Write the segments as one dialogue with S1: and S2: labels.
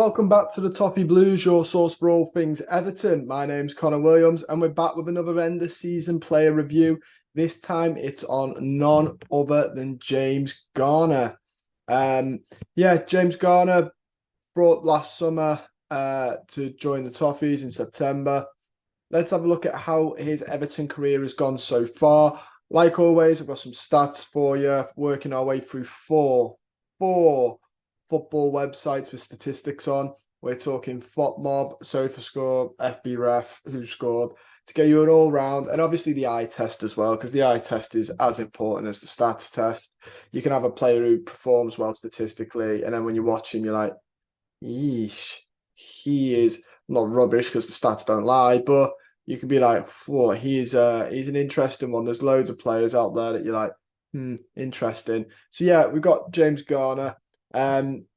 S1: welcome back to the Toffee Blues, your source for all things Everton. My name's Connor Williams, and we're back with another end of season player review. This time it's on none other than James Garner. James Garner brought last summer to join the Toffees in September. Let's have a look at how his Everton career has gone so far. Like always, I've got some stats for you, working our way through four football websites with statistics on. We're talking FotMob, SofaScore, FBref, Who Scored, to get you an all-round, and obviously the eye test as well, because the eye test is as important as the stats test. You can have a player who performs well statistically, and then when you watch him, you're like, yeesh, he is not rubbish because the stats don't lie, but you can be like, whoa, he's an interesting one. There's loads of players out there that you're like, interesting. So yeah, we've got James Garner.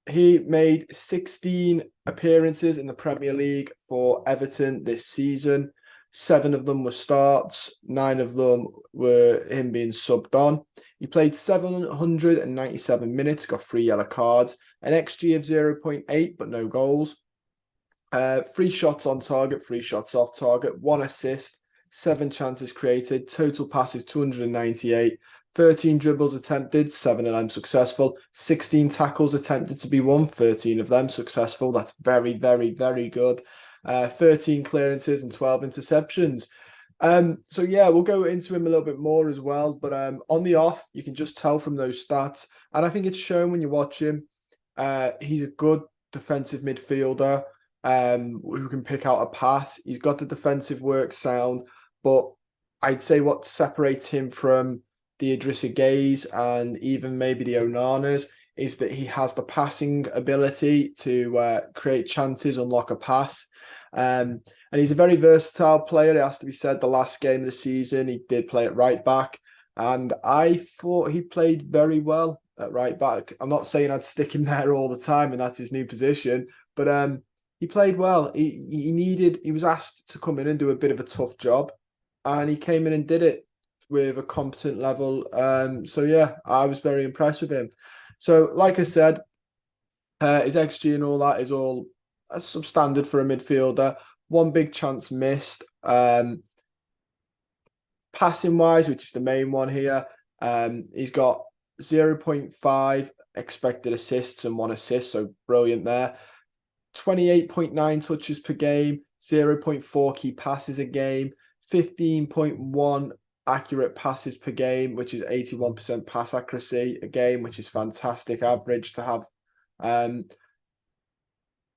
S1: He made 16 appearances in the Premier League for Everton this season. 7 of them were starts, 9 of them were him being subbed on. He played 797 minutes, got 3 yellow cards, an XG of 0.8, but no goals. 3 shots on target, 3 shots off target, 1 assist, 7 chances created, total passes 298, 13 dribbles attempted, 7 of them successful, 16 tackles attempted to be won, 13 of them successful. That's very, very, very good. 13 clearances and 12 interceptions. So yeah, we'll go into him a little bit more as well. But on the off, you can just tell from those stats. And I think it's shown when you watch him. He's a good defensive midfielder who can pick out a pass. He's got the defensive work sound. But I'd say what separates him from the Idrissa Gueys and even maybe the Onanas is that he has the passing ability to create chances, unlock a pass. And he's a very versatile player. It has to be said, the last game of the season, he did play at right back. And I thought he played very well at right back. I'm not saying I'd stick him there all the time and that's his new position, but he played well. He was asked to come in and do a bit of a tough job, and he came in and did it with a competent level. So yeah, I was very impressed with him. So like I said, his XG and all that is all substandard for a midfielder. 1 big chance missed. Passing wise, which is the main one here, he's got 0.5 expected assists and 1 assist, so brilliant there. 28.9 touches per game, 0.4 key passes a game, 15.1 accurate passes per game, which is 81% pass accuracy a game, which is fantastic average to have.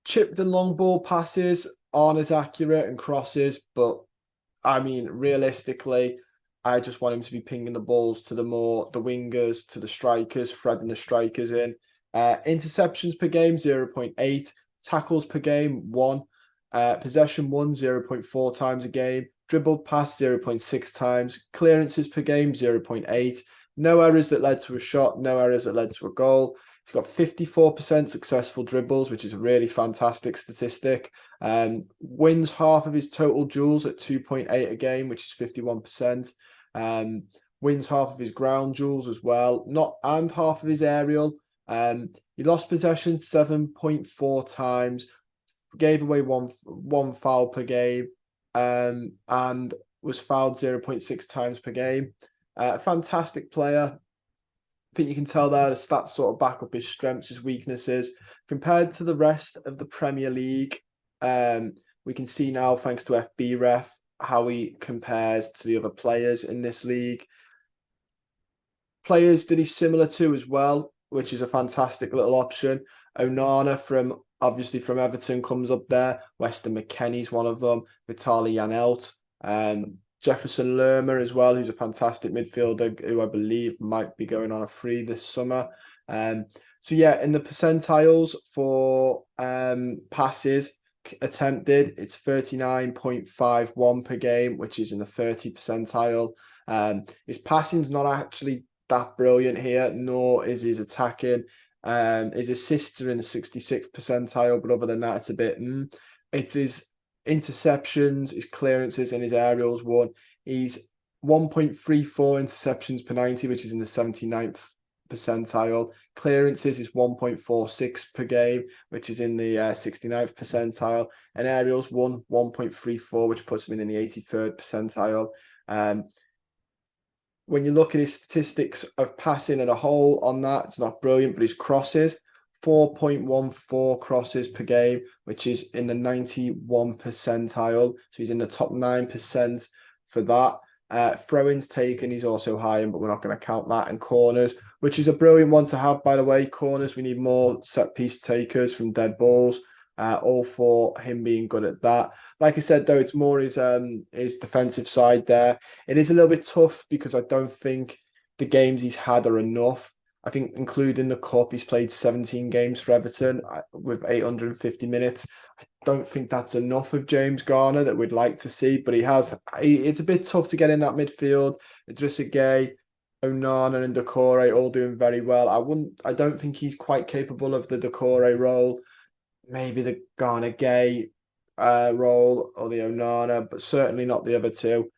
S1: Chipped and long ball passes aren't as accurate, and crosses, but I mean, realistically, I just want him to be pinging the balls to the wingers, to the strikers, threading the strikers in. Interceptions per game, 0.8. Tackles per game, 1. Possession won, 0.4 times a game. Dribbled pass, 0.6 times. Clearances per game, 0.8. No errors that led to a shot, no errors that led to a goal. He's got 54% successful dribbles, which is a really fantastic statistic. Wins half of his total duels at 2.8 a game, which is 51%. Wins half of his ground duels as well, and half of his aerial. He lost possession 7.4 times, gave away one foul per game, and was fouled 0.6 times per game. Fantastic player. I think you can tell there the stats sort of back up his strengths, his weaknesses. Compared to the rest of the Premier League, we can see now, thanks to FBref, how he compares to the other players in this league. Players that he's similar to as well, which is a fantastic little option. Onana obviously from Everton comes up there. Weston McKennie's one of them. Vitaly Janelt. Jefferson Lerma as well, who's a fantastic midfielder who I believe might be going on a free this summer. So yeah, in the percentiles for passes attempted, it's 39.51 per game, which is in the 30 percentile. His passing's not actually that brilliant here, nor is his attacking. His assists are in the 66th percentile, but other than that, it's a bit. It's his interceptions, his clearances, and his aerials won. He's 1.34 interceptions per 90, which is in the 79th percentile. Clearances is 1.46 per game, which is in the 69th percentile. And aerials 1.34, which puts him in the 83rd percentile. When you look at his statistics of passing as a whole on that, it's not brilliant, but his crosses, 4.14 crosses per game, which is in the 91 percentile. So he's in the top 9% for that. Throw-ins taken, he's also high in, but we're not going to count that. And corners, which is a brilliant one to have, by the way. Corners, we need more set-piece takers from dead balls. All for him being good at that. Like I said, though, it's more his defensive side there. It is a little bit tough because I don't think the games he's had are enough. I think including the Cup, he's played 17 games for Everton with 850 minutes. I don't think that's enough of James Garner that we'd like to see, but he has. It's a bit tough to get in that midfield. Idrissa Gueye, Onana and Doucouré all doing very well. I don't think he's quite capable of the Doucouré role. Maybe the Garner Gueye role or the Onana, but certainly not the other two.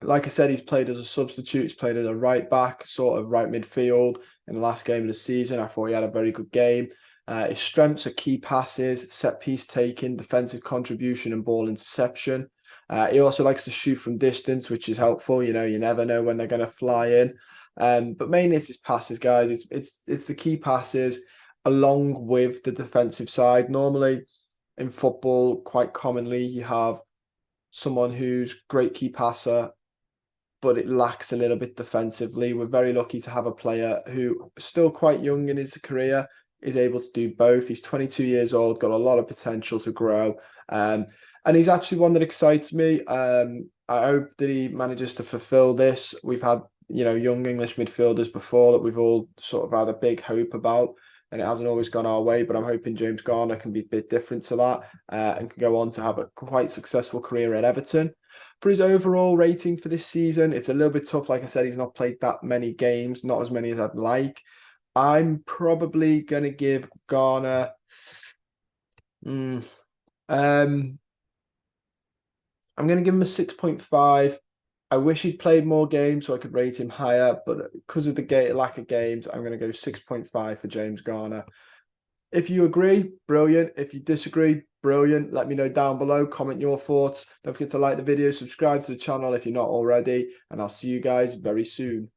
S1: Like I said, he's played as a substitute. He's played as a right back, sort of right midfield in the last game of the season. I thought he had a very good game. His strengths are key passes, set piece taking, defensive contribution, and ball interception. He also likes to shoot from distance, which is helpful. You know, you never know when they're going to fly in. But mainly it's his passes, guys. It's the key passes along with the defensive side. Normally in football, quite commonly, you have someone who's great key passer, but it lacks a little bit defensively. We're very lucky to have a player who is still quite young in his career, is able to do both. He's 22 years old, got a lot of potential to grow. And he's actually one that excites me. I hope that he manages to fulfill this. We've had, young English midfielders before that we've all sort of had a big hope about, and it hasn't always gone our way, but I'm hoping James Garner can be a bit different to that and can go on to have a quite successful career at Everton. For his overall rating for this season, it's a little bit tough. Like I said, he's not played that many games, not as many as I'd like. I'm probably going to give Garner... I'm going to give him a 6.5. I wish he'd played more games so I could rate him higher, but because of the lack of games, I'm going to go 6.5 for James Garner. If you agree, brilliant. If you disagree, brilliant. Let me know down below. Comment your thoughts. Don't forget to like the video, subscribe to the channel if you're not already, and I'll see you guys very soon.